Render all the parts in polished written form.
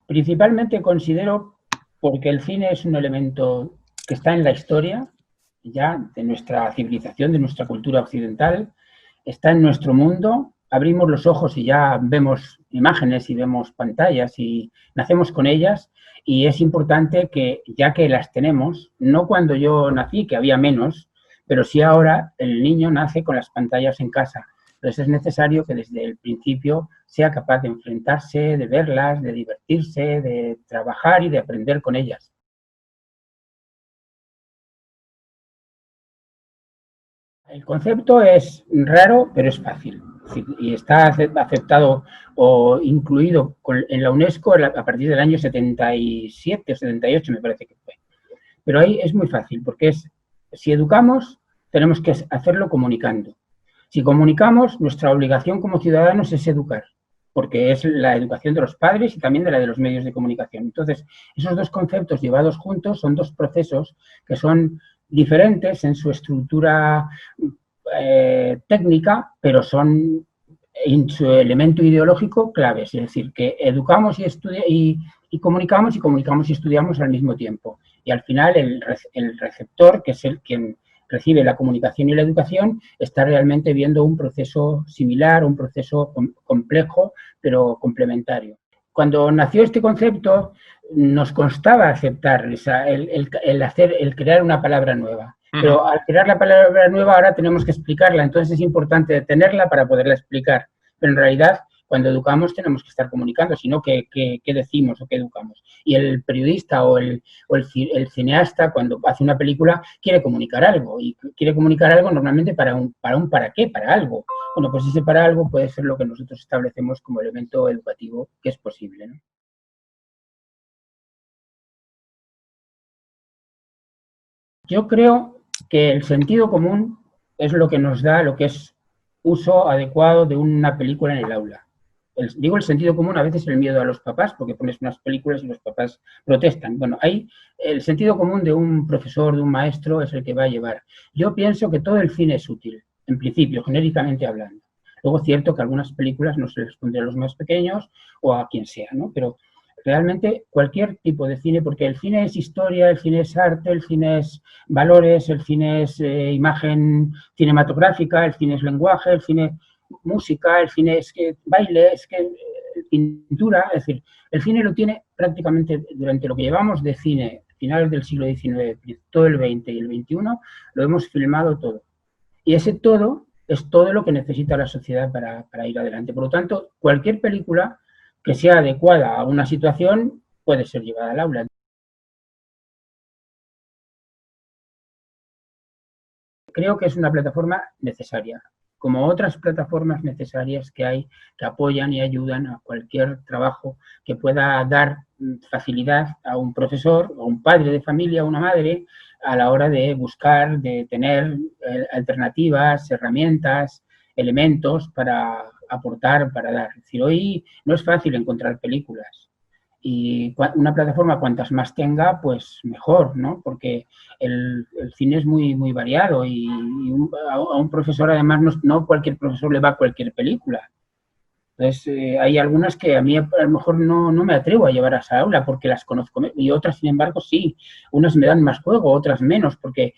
Principalmente considero porque el cine es un elemento que está en la historia ya de nuestra civilización, de nuestra cultura occidental, está en nuestro mundo, abrimos los ojos y ya vemos imágenes y vemos pantallas y nacemos con ellas y es importante que ya que las tenemos, no cuando yo nací, que había menos, pero sí ahora el niño nace con las pantallas en casa. Entonces es necesario que desde el principio sea capaz de enfrentarse, de verlas, de divertirse, de trabajar y de aprender con ellas. El concepto es raro, pero es fácil. Y está aceptado o incluido en la UNESCO a partir del año 77 o 78, me parece que fue. Pero ahí es muy fácil, porque si educamos, tenemos que hacerlo comunicando. Si comunicamos, nuestra obligación como ciudadanos es educar, porque es la educación de los padres y también de la de los medios de comunicación. Entonces, esos dos conceptos llevados juntos son dos procesos que son diferentes en su estructura técnica, pero son en su elemento ideológico claves, es decir, que educamos y comunicamos y estudiamos al mismo tiempo. Y al final el receptor, que es el quien recibe la comunicación y la educación, está realmente viendo un proceso similar, un proceso complejo, pero complementario. Cuando nació este concepto, nos costaba aceptar el crear una palabra nueva. Pero al crear la palabra nueva ahora tenemos que explicarla, entonces es importante tenerla para poderla explicar. Pero en realidad, cuando educamos tenemos que estar comunicando, sino qué decimos o qué educamos. Y el periodista o el cineasta, cuando hace una película, quiere comunicar algo. Y quiere comunicar algo normalmente para qué, para algo. Bueno, pues ese para algo puede ser lo que nosotros establecemos como elemento educativo que es posible, ¿no? Yo creo que el sentido común es lo que nos da lo que es uso adecuado de una película en el aula. Digo el sentido común, a veces el miedo a los papás, porque pones unas películas y los papás protestan. Bueno, ahí el sentido común de un profesor, de un maestro, es el que va a llevar. Yo pienso que todo el cine es útil, en principio, genéricamente hablando. Luego es cierto que algunas películas no se les pondrán a los más pequeños o a quien sea, ¿no? Pero realmente cualquier tipo de cine, porque el cine es historia, el cine es arte, el cine es valores, el cine es imagen cinematográfica, el cine es lenguaje, el cine es música, el cine es baile, es que pintura, es decir, el cine lo tiene prácticamente durante lo que llevamos de cine, finales del siglo XIX, todo el XX y el XXI, lo hemos filmado todo. Y ese todo es todo lo que necesita la sociedad para ir adelante. Por lo tanto, cualquier película que sea adecuada a una situación puede ser llevada al aula. Creo que es una plataforma necesaria, como otras plataformas necesarias que hay que apoyan y ayudan a cualquier trabajo que pueda dar facilidad a un profesor, a un padre de familia, a una madre, a la hora de buscar, de tener alternativas, herramientas, elementos para aportar, para dar. Es decir, hoy no es fácil encontrar películas. Y una plataforma, cuantas más tenga, pues mejor, ¿no? Porque el cine es muy variado y a un profesor, además, no cualquier profesor le va a cualquier película. Entonces, hay algunas que a mí a lo mejor no me atrevo a llevar a esa aula porque las conozco y otras, sin embargo, sí. Unas me dan más juego, otras menos, porque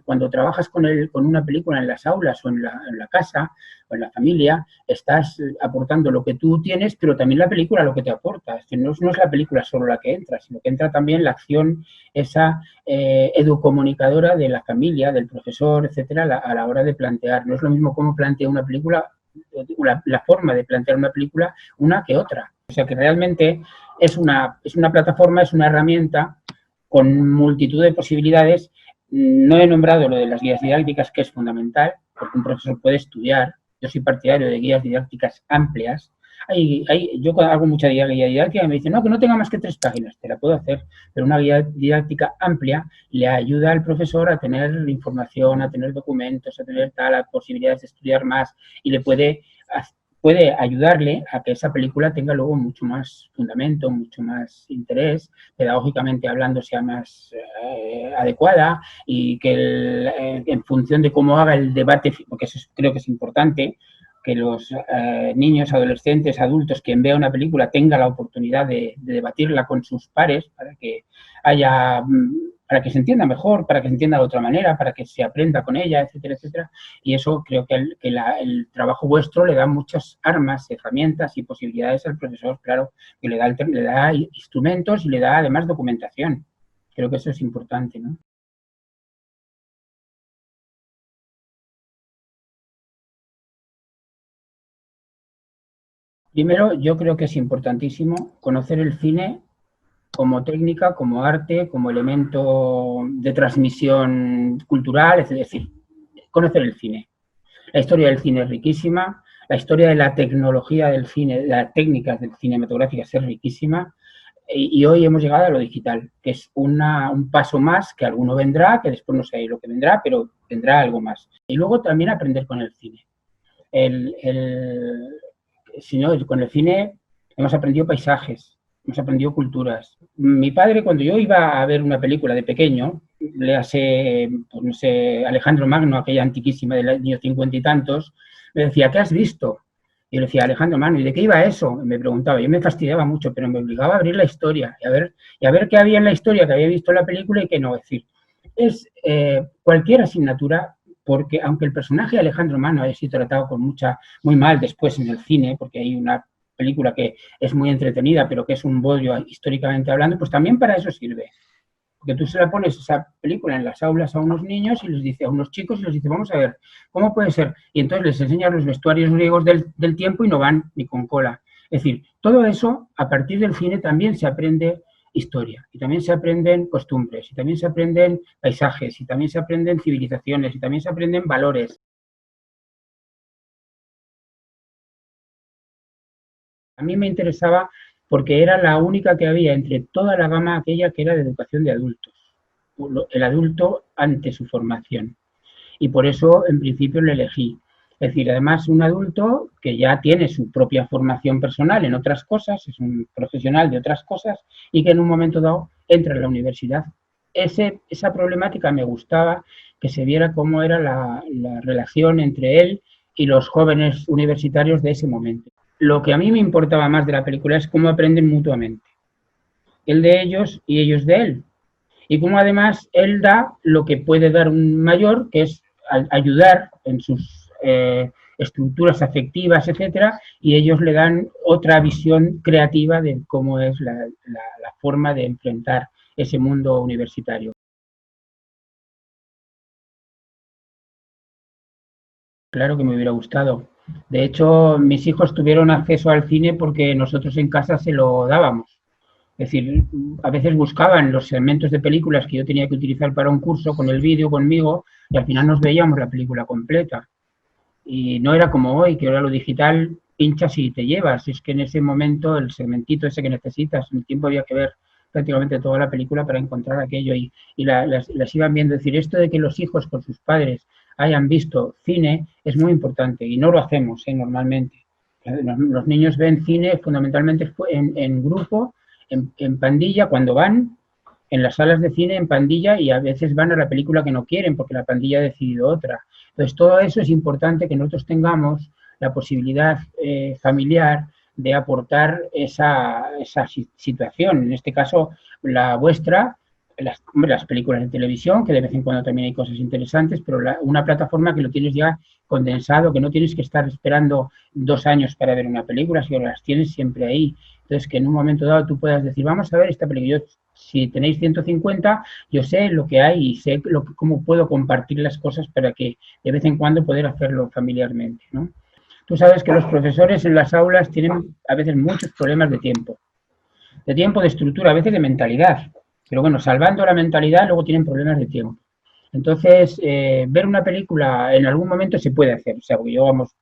cuando trabajas con una película en las aulas o en la casa o en la familia, estás aportando lo que tú tienes, pero también la película lo que te aporta. Es decir, no es la película solo la que entra, sino que entra también la acción, esa educomunicadora de la familia, del profesor, etcétera, a la hora de plantear. No es lo mismo cómo plantea una película, la forma de plantear una película, una que otra. O sea que realmente es una plataforma, es una herramienta con multitud de posibilidades. No he nombrado lo de las guías didácticas, que es fundamental, porque un profesor puede estudiar. Yo soy partidario de guías didácticas amplias. Yo hago mucha guía didáctica y me dicen, no, que no tenga más que 3 páginas, te la puedo hacer, pero una guía didáctica amplia le ayuda al profesor a tener información, a tener documentos, a tener posibilidades de estudiar más y le puede ayudarle a que esa película tenga luego mucho más fundamento, mucho más interés, pedagógicamente hablando sea más adecuada y que en función de cómo haga el debate, porque eso creo que es importante, que los niños, adolescentes, adultos, quien vea una película tenga la oportunidad de debatirla con sus pares para que haya, para que se entienda mejor, para que se entienda de otra manera, para que se aprenda con ella, etcétera, etcétera. Y eso creo que el trabajo vuestro le da muchas armas, herramientas y posibilidades al profesor, claro, que le da instrumentos y le da además documentación. Creo que eso es importante, ¿no? Primero, yo creo que es importantísimo conocer el cine como técnica, como arte, como elemento de transmisión cultural, es decir, conocer el cine. La historia del cine es riquísima, la historia de la tecnología del cine, de las técnicas cinematográficas es riquísima, y hoy hemos llegado a lo digital, que es un paso más, que alguno vendrá, que después no sé lo que vendrá, pero vendrá algo más. Y luego también aprender con el cine. El, el, si no, con el cine hemos aprendido paisajes, hemos aprendido culturas. Mi padre, cuando yo iba a ver una película de pequeño, le hace, pues no sé, Alejandro Magno, aquella antiquísima del año 50 y tantos, me decía, ¿qué has visto? Y yo le decía, Alejandro Magno, ¿y de qué iba eso? Me preguntaba, yo me fastidiaba mucho, pero me obligaba a abrir la historia y a ver qué había en la historia que había visto en la película y qué no. Es decir, es cualquier asignatura, porque aunque el personaje de Alejandro Magno haya sido tratado con muy mal después en el cine, porque hay una película que es muy entretenida, pero que es un bodrio históricamente hablando, pues también para eso sirve. Porque tú se la pones esa película en las aulas a unos niños y les dice, a unos chicos y les dice, vamos a ver, ¿cómo puede ser? Y entonces les enseñan los vestuarios griegos del tiempo y no van ni con cola. Es decir, todo eso, a partir del cine también se aprende historia, y también se aprenden costumbres, y también se aprenden paisajes, y también se aprenden civilizaciones, y también se aprenden valores. A mí me interesaba porque era la única que había entre toda la gama aquella que era de educación de adultos, el adulto ante su formación. Y por eso, en principio, lo elegí. Es decir, además, un adulto que ya tiene su propia formación personal en otras cosas, es un profesional de otras cosas, y que en un momento dado entra en la universidad. Esa problemática me gustaba, que se viera cómo era la relación entre él y los jóvenes universitarios de ese momento. Lo que a mí me importaba más de la película es cómo aprenden mutuamente. Él de ellos y ellos de él. Y cómo además él da lo que puede dar un mayor, que es ayudar en sus estructuras afectivas, etcétera, y ellos le dan otra visión creativa de cómo es la forma de enfrentar ese mundo universitario. Claro que me hubiera gustado. De hecho, mis hijos tuvieron acceso al cine porque nosotros en casa se lo dábamos. Es decir, a veces buscaban los segmentos de películas que yo tenía que utilizar para un curso con el vídeo conmigo y al final nos veíamos la película completa. Y no era como hoy, que ahora lo digital pinchas y te llevas. Es que en ese momento el segmentito ese que necesitas, en el tiempo había que ver prácticamente toda la película para encontrar aquello y las iban viendo. Es decir, esto de que los hijos con sus padres hayan visto cine es muy importante y no lo hacemos normalmente. Los niños ven cine fundamentalmente en grupo, en pandilla, cuando van en las salas de cine en pandilla y a veces van a la película que no quieren porque la pandilla ha decidido otra. Entonces, todo eso es importante que nosotros tengamos la posibilidad familiar de aportar esa situación. En este caso, la vuestra, las películas de televisión, que de vez en cuando también hay cosas interesantes, pero una plataforma que lo tienes ya condensado, que no tienes que estar esperando 2 años para ver una película, sino que las tienes siempre ahí. Entonces, que en un momento dado tú puedas decir, vamos a ver esta película. Yo, si tenéis 150, yo sé lo que hay y sé cómo puedo compartir las cosas para que de vez en cuando poder hacerlo familiarmente, ¿no? Tú sabes que los profesores en las aulas tienen a veces muchos problemas de tiempo, de estructura, a veces de mentalidad. Pero bueno, salvando la mentalidad, luego tienen problemas de tiempo. Entonces, ver una película en algún momento se puede hacer. O sea, porque yo, vamos,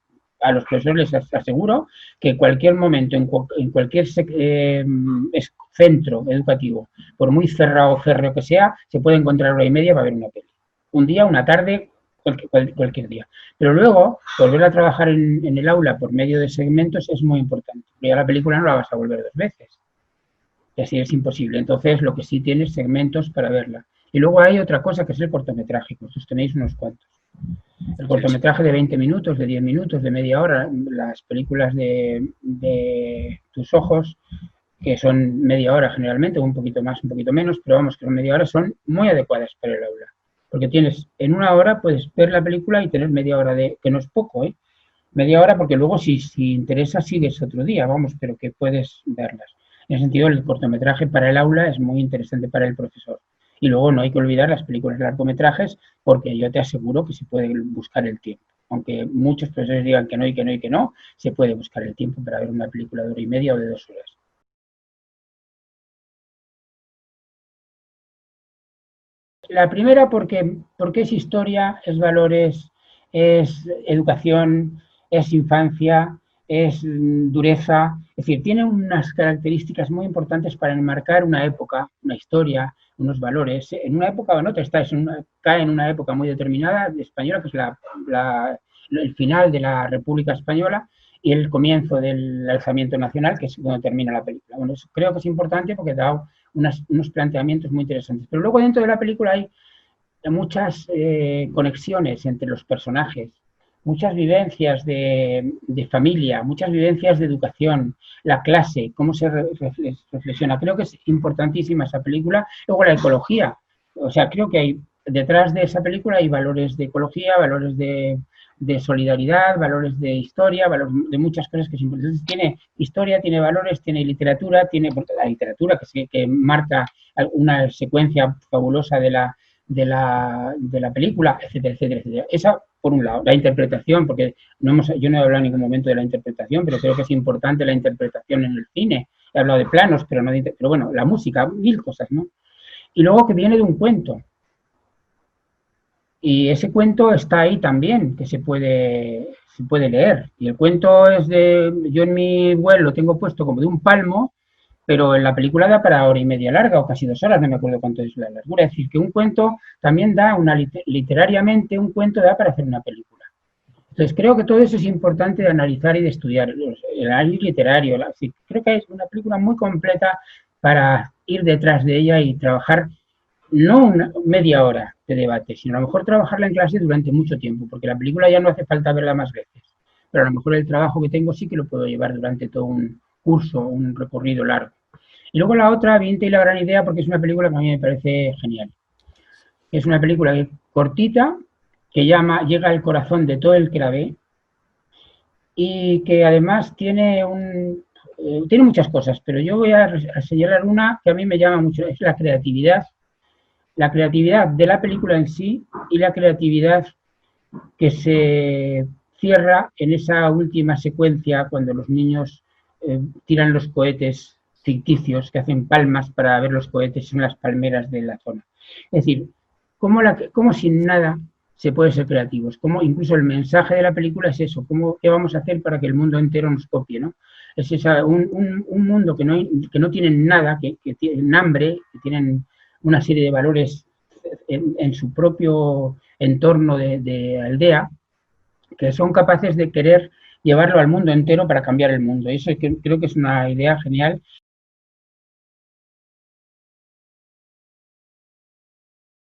a los profesores les aseguro que en cualquier momento, en cualquier centro educativo, por muy cerrado o férreo que sea, se puede encontrar hora y media para ver una peli. Un día, una tarde, cualquier día. Pero luego, volver a trabajar en el aula por medio de segmentos es muy importante. Porque ya la película no la vas a volver 2 veces. Y así es imposible. Entonces, lo que sí tienes segmentos para verla. Y luego hay otra cosa que es el cortometraje, que vosotros tenéis unos cuantos. El cortometraje de 20 minutos, de 10 minutos, de media hora, las películas de tus ojos, que son media hora generalmente, un poquito más, un poquito menos, pero vamos, que son media hora, son muy adecuadas para el aula. Porque tienes, en una hora puedes ver la película y tener media hora de, que no es poco, ¿eh? Media hora porque luego si interesa sigues otro día, vamos, pero que puedes verlas. En ese sentido, el cortometraje para el aula es muy interesante para el profesor. Y luego no hay que olvidar las películas de largometrajes porque yo te aseguro que se puede buscar el tiempo. Aunque muchos profesores digan que no y que no y que no, se puede buscar el tiempo para ver una película de hora y media o de 2 horas. La primera porque es historia, es valores, es educación, es infancia, es dureza. Es decir, tiene unas características muy importantes para enmarcar una época, una historia, unos valores. En una época o en otra cae en una época muy determinada de española, que es el final de la República Española y el comienzo del alzamiento nacional, que es donde termina la película. Bueno, eso creo que es importante porque da unos planteamientos muy interesantes. Pero luego dentro de la película hay muchas conexiones entre los personajes, muchas vivencias de familia, muchas vivencias de educación, la clase, cómo se reflexiona. Creo que es importantísima esa película. Luego la ecología. O sea, creo que hay detrás de esa película hay valores de ecología, valores de solidaridad, valores de historia, valores de muchas cosas que es importante. Entonces, tiene historia, tiene valores, tiene literatura, tiene porque la literatura que marca una secuencia fabulosa de la película, etcétera, etcétera, etcétera. Esa, por un lado, la interpretación, porque yo no he hablado en ningún momento de la interpretación, pero creo que es importante la interpretación en el cine. He hablado de planos, pero bueno, la música, mil cosas, ¿no? Y luego que viene de un cuento. Y ese cuento está ahí también, que se puede leer. Y el cuento yo en mi web lo tengo puesto como de un palmo, pero en la película da para hora y media larga o casi 2 horas, no me acuerdo cuánto es la largura. Es decir, que un cuento también literariamente, un cuento da para hacer una película. Entonces, creo que todo eso es importante de analizar y de estudiar. El análisis literario, sí, creo que es una película muy completa para ir detrás de ella y trabajar no una media hora de debate, sino a lo mejor trabajarla en clase durante mucho tiempo, porque la película ya no hace falta verla más veces. Pero a lo mejor el trabajo que tengo sí que lo puedo llevar durante todo un curso, un recorrido largo. Y luego la otra, Viente y la gran idea, porque es una película que a mí me parece genial. Es una película cortita, que llega al corazón de todo el que la ve y que además tiene muchas cosas, pero yo voy a señalar una que a mí me llama mucho, es la creatividad de la película en sí y la creatividad que se cierra en esa última secuencia cuando los niños tiran los cohetes ficticios, que hacen palmas para ver los cohetes en las palmeras de la zona. Es decir, cómo sin nada se puede ser creativos, como incluso el mensaje de la película es eso, qué vamos a hacer para que el mundo entero nos copie, ¿no? Es un mundo que no tienen nada, que tienen hambre, que tienen una serie de valores en su propio entorno de aldea, que son capaces de querer llevarlo al mundo entero para cambiar el mundo. Y eso creo que es una idea genial